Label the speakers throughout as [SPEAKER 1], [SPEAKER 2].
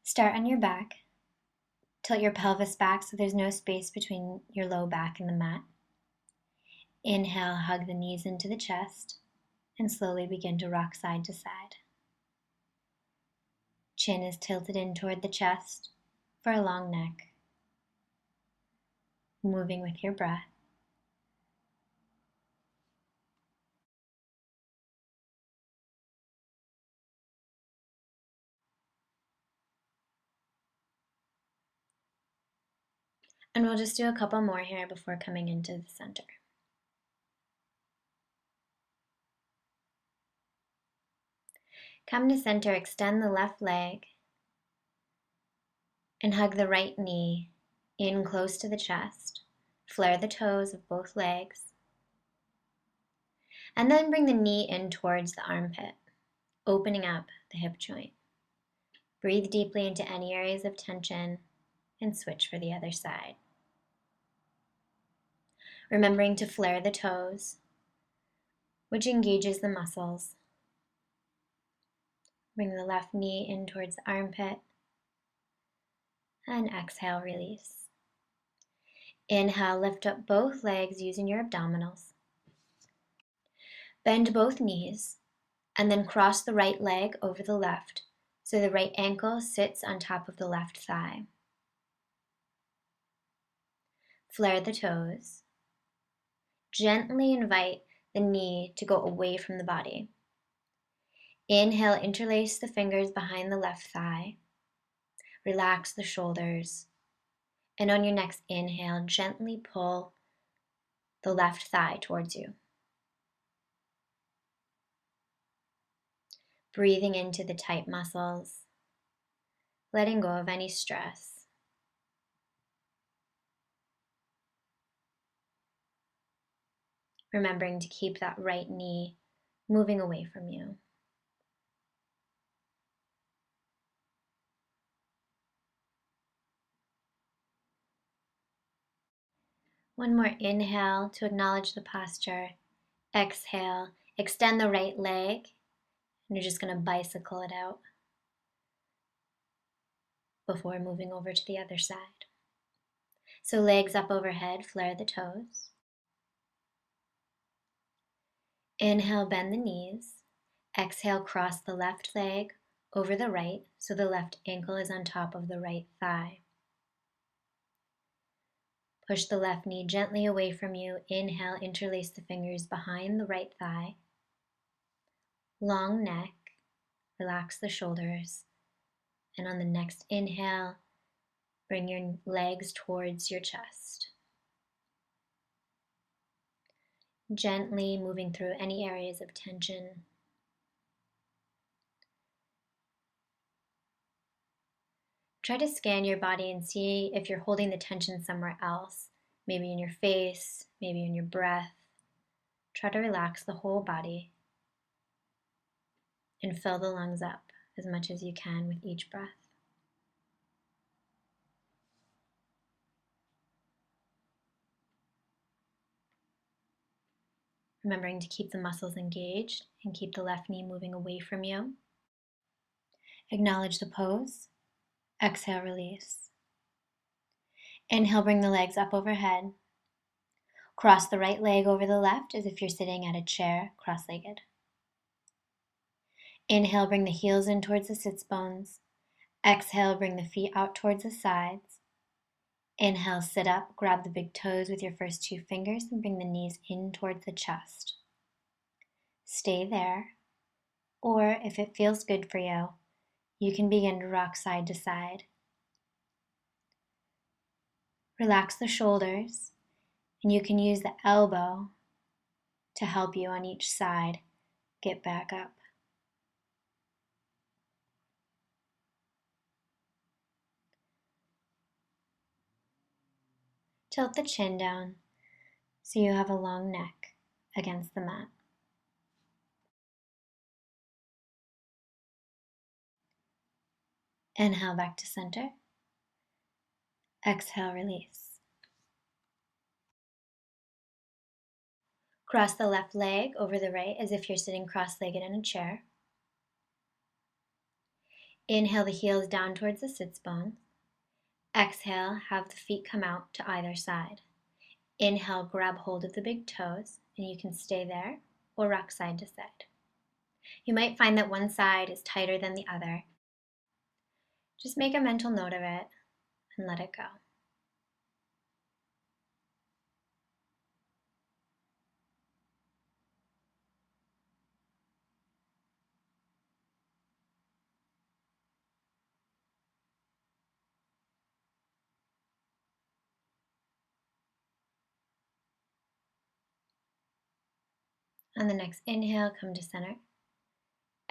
[SPEAKER 1] Start on your back. Tilt your pelvis back so there's no space between your low back and the mat. Inhale, hug the knees into the chest, and slowly begin to rock side to side. Chin is tilted in toward the chest for a long neck. Moving with your breath. And we'll just do a couple more here before coming into the center. Come to center, extend the left leg, and hug the right knee in close to the chest. Flare the toes of both legs. And then bring the knee in towards the armpit, opening up the hip joint. Breathe deeply into any areas of tension and switch for the other side. Remembering to flare the toes, which engages the muscles. Bring the left knee in towards the armpit and exhale, release. Inhale, lift up both legs using your abdominals. Bend both knees and then cross the right leg over the left so the right ankle sits on top of the left thigh. Flare the toes. Gently invite the knee to go away from the body. Inhale, interlace the fingers behind the left thigh. Relax the shoulders. And on your next inhale, gently pull the left thigh towards you. Breathing into the tight muscles, letting go of any stress. Remembering to keep that right knee moving away from you. One more inhale to acknowledge the posture. Exhale, extend the right leg, and you're just going to bicycle it out before moving over to the other side. So legs up overhead, flare the toes. Inhale, bend the knees. Exhale, cross the left leg over the right so the left ankle is on top of the right thigh. Push the left knee gently away from you. Inhale, interlace the fingers behind the right thigh. Long neck, relax the shoulders. And on the next inhale, bring your legs towards your chest. Gently moving through any areas of tension. Try to scan your body and see if you're holding the tension somewhere else, maybe in your face, maybe in your breath. Try to relax the whole body and fill the lungs up as much as you can with each breath. Remembering to keep the muscles engaged and keep the left knee moving away from you. Acknowledge the pose. Exhale, release. Inhale, bring the legs up overhead. Cross the right leg over the left as if you're sitting at a chair, cross-legged. Inhale, bring the heels in towards the sits bones. Exhale, bring the feet out towards the sides. Inhale, sit up, grab the big toes with your first two fingers and bring the knees in towards the chest. Stay there, or if it feels good for you, you can begin to rock side to side. Relax the shoulders, and you can use the elbow to help you on each side get back up. Tilt the chin down so you have a long neck against the mat. Inhale back to center. Exhale, release. Cross the left leg over the right as if you're sitting cross-legged in a chair. Inhale the heels down towards the sits bones. Exhale, have the feet come out to either side. Inhale, grab hold of the big toes, and you can stay there or rock side to side. You might find that one side is tighter than the other. Just make a mental note of it and let it go. On the next inhale, come to center.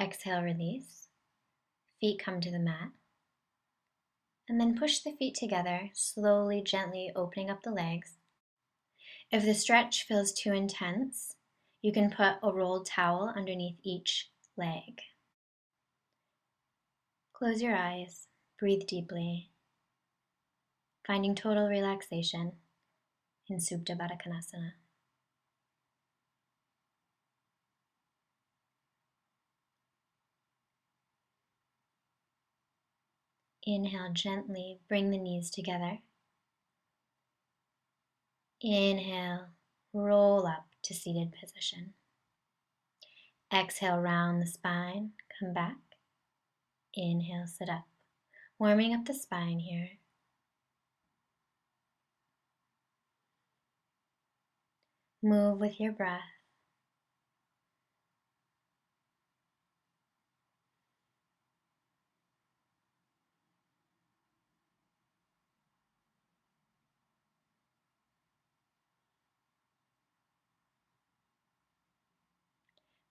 [SPEAKER 1] Exhale, release. Feet come to the mat. And then push the feet together, slowly, gently opening up the legs. If the stretch feels too intense, you can put a rolled towel underneath each leg. Close your eyes, breathe deeply, finding total relaxation in Supta Baddha Konasana. Inhale gently, bring the knees together. Inhale, roll up to seated position. Exhale, round the spine, come back. Inhale, sit up. Warming up the spine here. Move with your breath.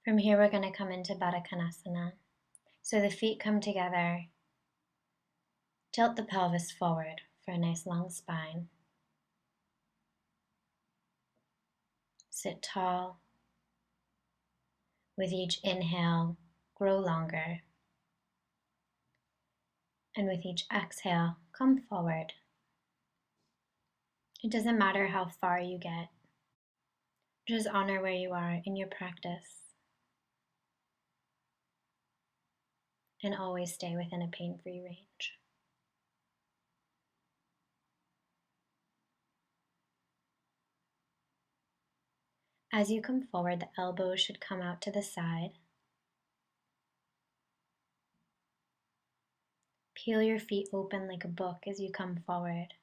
[SPEAKER 1] From here, we're going to come into Baddha Konasana. So the feet come together. Tilt the pelvis forward for a nice long spine. Sit tall. With each inhale, grow longer. And with each exhale, come forward. It doesn't matter how far you get. Just honor where you are in your practice. And always stay within a pain-free range. As you come forward, the elbows should come out to the side. Peel your feet open like a book as you come forward.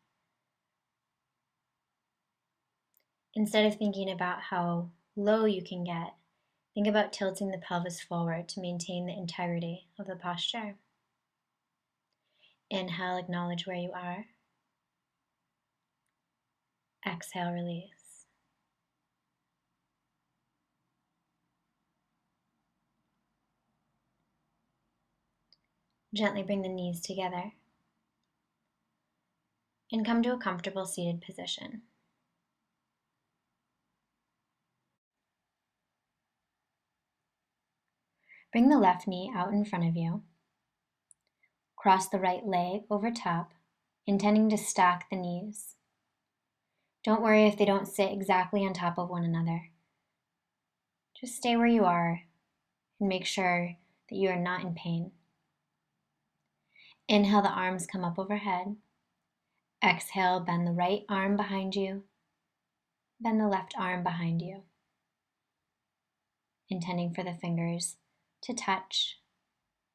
[SPEAKER 1] Instead of thinking about how low you can get, think about tilting the pelvis forward to maintain the integrity of the posture. Inhale, acknowledge where you are. Exhale, release. Gently bring the knees together and come to a comfortable seated position. Bring the left knee out in front of you. Cross the right leg over top, intending to stack the knees. Don't worry if they don't sit exactly on top of one another. Just stay where you are and make sure that you are not in pain. Inhale, the arms come up overhead. Exhale, bend the right arm behind you. Bend the left arm behind you. Intending for the fingers to touch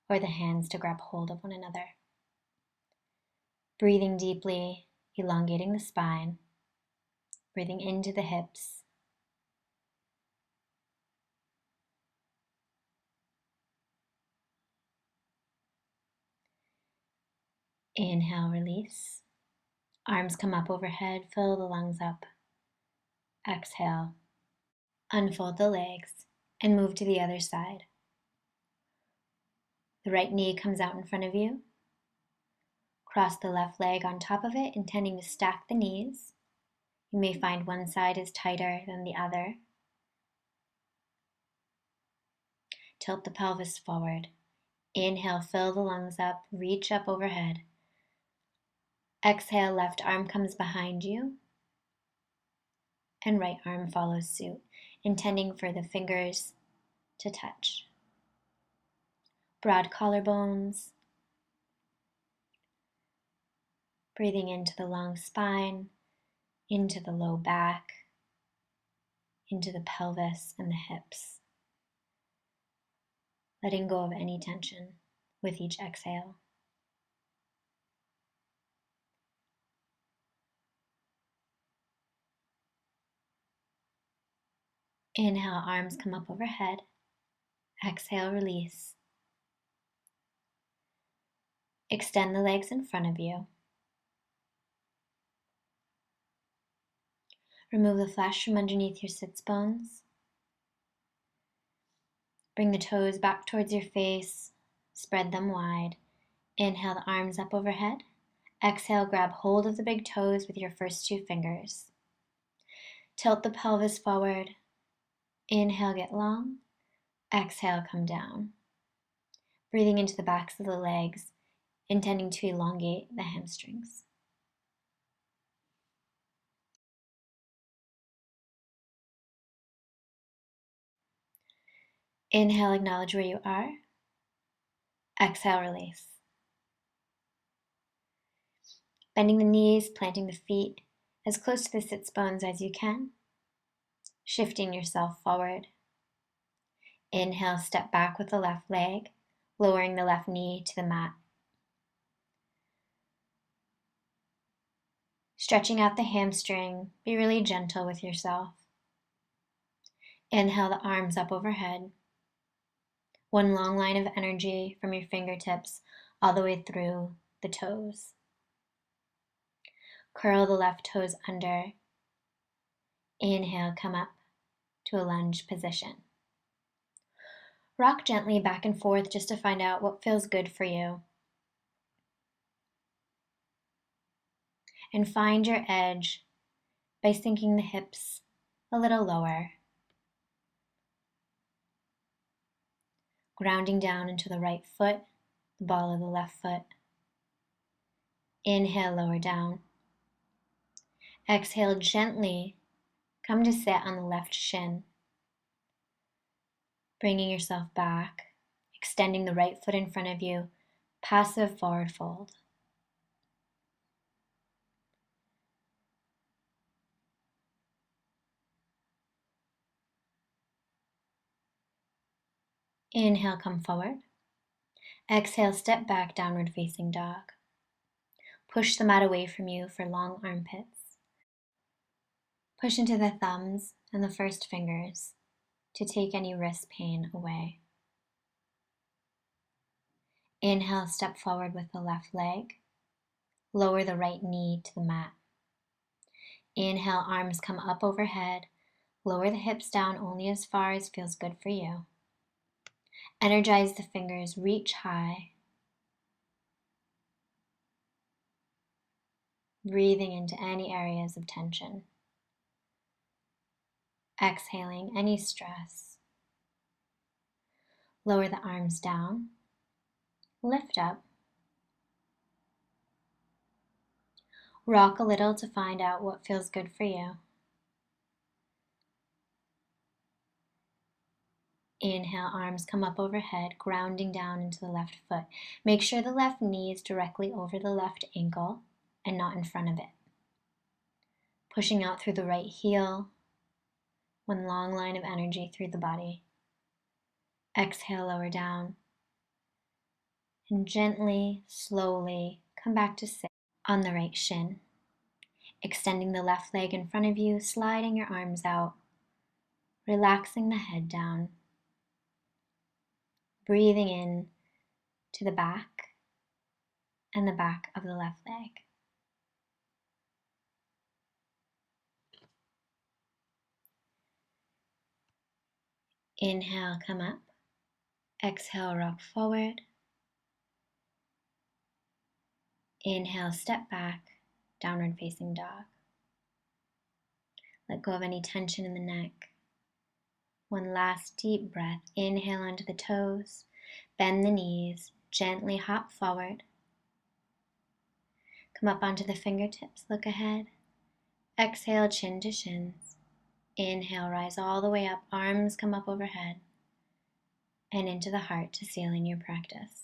[SPEAKER 1] or the hands to grab hold of one another. Breathing deeply, elongating the spine. Breathing into the hips. Inhale, release. Arms come up overhead, fill the lungs up. Exhale. Unfold the legs and move to the other side. The right knee comes out in front of you. Cross the left leg on top of it, intending to stack the knees. You may find one side is tighter than the other. Tilt the pelvis forward. Inhale, fill the lungs up, reach up overhead. Exhale, left arm comes behind you. And right arm follows suit, intending for the fingers to touch. Broad collarbones, Breathing into the long spine, into the low back, into the pelvis and the hips. Letting go of any tension with each exhale. Inhale, arms come up overhead. Exhale, release. Extend the legs in front of you. Remove the flesh from underneath your sits bones. Bring the toes back towards your face. Spread them wide. Inhale, the arms up overhead. Exhale, grab hold of the big toes with your first two fingers. Tilt the pelvis forward. Inhale, get long. Exhale, come down. Breathing into the backs of the legs, intending to elongate the hamstrings. Inhale, acknowledge where you are. Exhale, release. Bending the knees, planting the feet as close to the sits bones as you can. Shifting yourself forward. Inhale, step back with the left leg, lowering the left knee to the mat. Stretching out the hamstring, be really gentle with yourself. Inhale, the arms up overhead. One long line of energy from your fingertips all the way through the toes. Curl the left toes under. Inhale, come up to a lunge position. Rock gently back and forth just to find out what feels good for you. And find your edge by sinking the hips a little lower. Grounding down into the right foot, the ball of the left foot. Inhale, lower down. Exhale, gently come to sit on the left shin. Bringing yourself back, extending the right foot in front of you, passive forward fold. Inhale, come forward. Exhale, step back, downward facing dog. Push the mat away from you for long armpits. Push into the thumbs and the first fingers to take any wrist pain away. Inhale, step forward with the left leg. Lower the right knee to the mat. Inhale, arms come up overhead. Lower the hips down only as far as feels good for you. Energize the fingers, reach high. Breathing into any areas of tension. Exhaling any stress. Lower the arms down. Lift up. Rock a little to find out what feels good for you. Inhale, arms come up overhead, grounding down into the left foot. Make sure the left knee is directly over the left ankle and not in front of it. Pushing out through the right heel, one long line of energy through the body. Exhale, lower down. And gently, slowly come back to sit on the right shin. Extending the left leg in front of you, sliding your arms out, relaxing the head down. Breathing in to the back and the back of the left leg. Inhale, come up. Exhale, rock forward. Inhale, step back, downward facing dog. Let go of any tension in the neck. One last deep breath. Inhale onto the toes. Bend the knees. Gently hop forward. Come up onto the fingertips. Look ahead. Exhale, chin to shins. Inhale, rise all the way up. Arms come up overhead. And into the heart to seal in your practice.